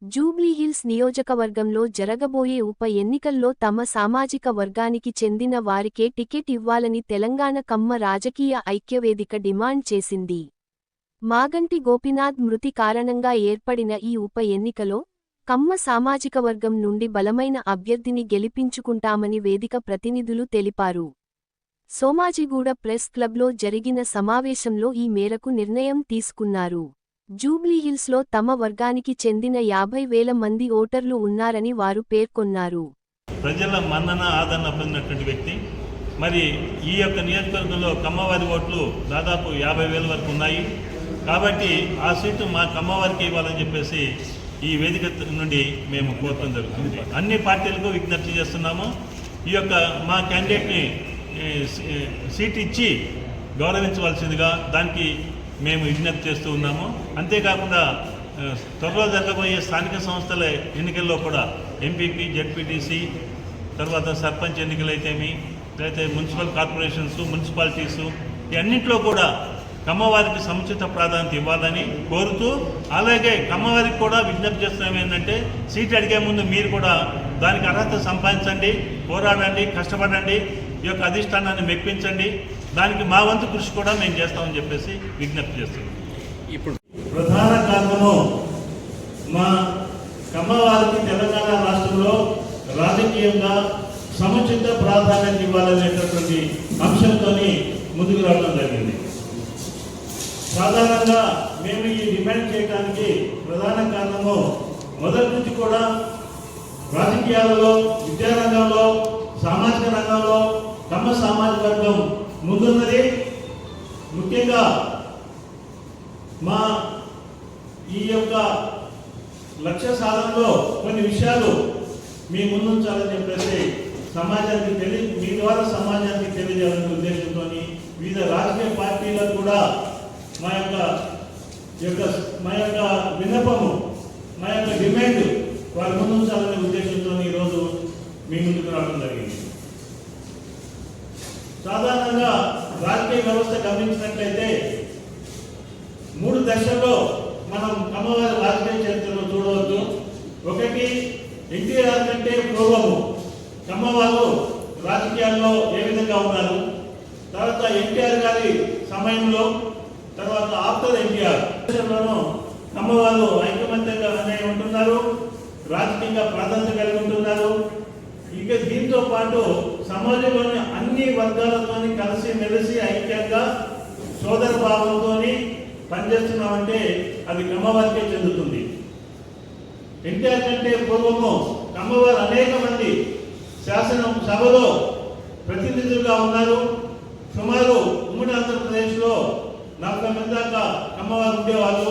జూబ్లీహిల్స్ నియోజకవర్గంలో జరగబోయే ఉప ఎన్నికల్లో తమ సామాజిక వర్గానికి చెందిన వారికే టికెట్ ఇవ్వాలని తెలంగాణ కమ్మ రాజకీయ ఐక్యవేదిక డిమాండ్ చేసింది. మాగంటి గోపీనాథ్ మృతి కారణంగా ఏర్పడిన ఈ ఉప ఎన్నికలో కమ్మ సామాజికవర్గం నుండి బలమైన అభ్యర్థిని గెలిపించుకుంటామని వేదిక ప్రతినిధులు తెలిపారు. సోమాజిగూడ ప్రెస్ క్లబ్లో జరిగిన సమావేశంలో ఈ మేరకు నిర్ణయం తీసుకున్నారు. జూబ్లీహిల్స్లో తమ వర్గానికి చెందిన 50,000 మంది ఓటర్లు ఉన్నారని వారు పేర్కొన్నారు. ప్రజల మన్నన ఆదరణ పొందినటువంటి వ్యక్తి. మరి ఈ యొక్క నియోజకవర్గంలో కమ్మవారి ఓట్లు దాదాపు 50,000 వరకు ఉన్నాయి. కాబట్టి ఆ సీటు మా కమ్మవారికి ఇవ్వాలని చెప్పేసి ఈ వేదిక నుండి మేము కోరడం జరుగుతుంది. అన్ని పార్టీలకు విజ్ఞప్తి చేస్తున్నాము. ఈ యొక్క మా క్యాండిడేట్ని సీట్ ఇచ్చి గౌరవించవలసిందిగా దానికి మేము విజ్ఞప్తి చేస్తూ ఉన్నాము. అంతేకాకుండా త్వరలో జరగబోయే స్థానిక సంస్థల ఎన్నికల్లో కూడా ఎంపీపీ, జెడ్పీటీసీ, తర్వాత సర్పంచ్ ఎన్నికలైతేమి, లేకపోతే మున్సిపల్ కార్పొరేషన్స్, మున్సిపాలిటీసు, ఈ అన్నింటిలో కూడా కమ్మవారికి సముచిత ప్రాధాన్యత ఇవ్వాలని కోరుతూ, అలాగే కమ్మవారికి కూడా విజ్ఞప్తి చేస్తున్నాం ఏంటంటే సీట్ అడిగే ముందు మీరు కూడా దానికి అర్హత సంపాదించండి, పోరాడండి, కష్టపడండి, ఈ యొక్క అధిష్టానాన్ని మెప్పించండి. దానికి మా వంతు కృషి కూడా మేము చేస్తామని చెప్పేసి విజ్ఞప్తి చేస్తున్నాం. ఇప్పుడు ప్రధాన కారణము మా కమ్మవారికి తెలంగాణ రాష్ట్రంలో రాజకీయంగా సముచిత ప్రాధాన్యత ఇవ్వాలనేటటువంటి అంశంతో ముందుకు రావడం జరిగింది. సాధారణంగా మేము ఈ డిమాండ్ చేయడానికి ప్రధాన కారణము మొదటి నుంచి కూడా రాజకీయాలలో, విద్యారంగంలో, సామాజిక రంగంలో కమ్మ సామాజిక వర్గం ముందున్నది. ముఖ్యంగా మా ఈ యొక్క లక్ష్య సాధనలో కొన్ని విషయాలు మీ ముందుంచాలని చెప్పేసి మీ ద్వారా సమాజానికి తెలియజేయాలనే ఉద్దేశంతో వివిధ రాజకీయ పార్టీలకు కూడా మా యొక్క విన్నపము, మా యొక్క డిమాండ్ వారి ముందుంచాలనే ఉద్దేశంతో ఈరోజు మీ ముందుకు రావడం జరిగింది. సాధారణంగా రాజకీయ వ్యవస్థ గమనించినట్లయితే 3 దశల్లో మనం కమ్మవారి రాజకీయ చరిత్రలో చూడవచ్చు. ఒకటి, ఎన్టీఆర్ కంటే పూర్వము కమ్మవారు రాజకీయాల్లో ఏ విధంగా ఉన్నారు, తర్వాత ఎన్టీఆర్ గారి సమయంలో, తర్వాత ఆఫ్టర్ ఎన్టీఆర్ దేశంలోనూ కమ్మవారు ఐకమత్యంగానే ఉంటున్నారు, రాజకీయంగా ప్రాధాన్యత కలిగి ఉంటున్నారు. ఇక దీంతో పాటు సమాజంలోని అన్ని వర్గాలతో కలిసి మెలిసి ఐక్యంగా సోదర భావంతో పనిచేస్తున్నామంటే అది కమ్మవారికే చెందుతుంది. ఎన్టీఆర్ కంటే పూర్వము కమ్మవారు అనేక మంది శాసనసభలో ప్రతినిధులుగా ఉన్నారు. సుమారు ఉమ్మడి ఆంధ్రప్రదేశ్లో 40 మంది దాకా కమ్మవారు ఉండేవాళ్ళు.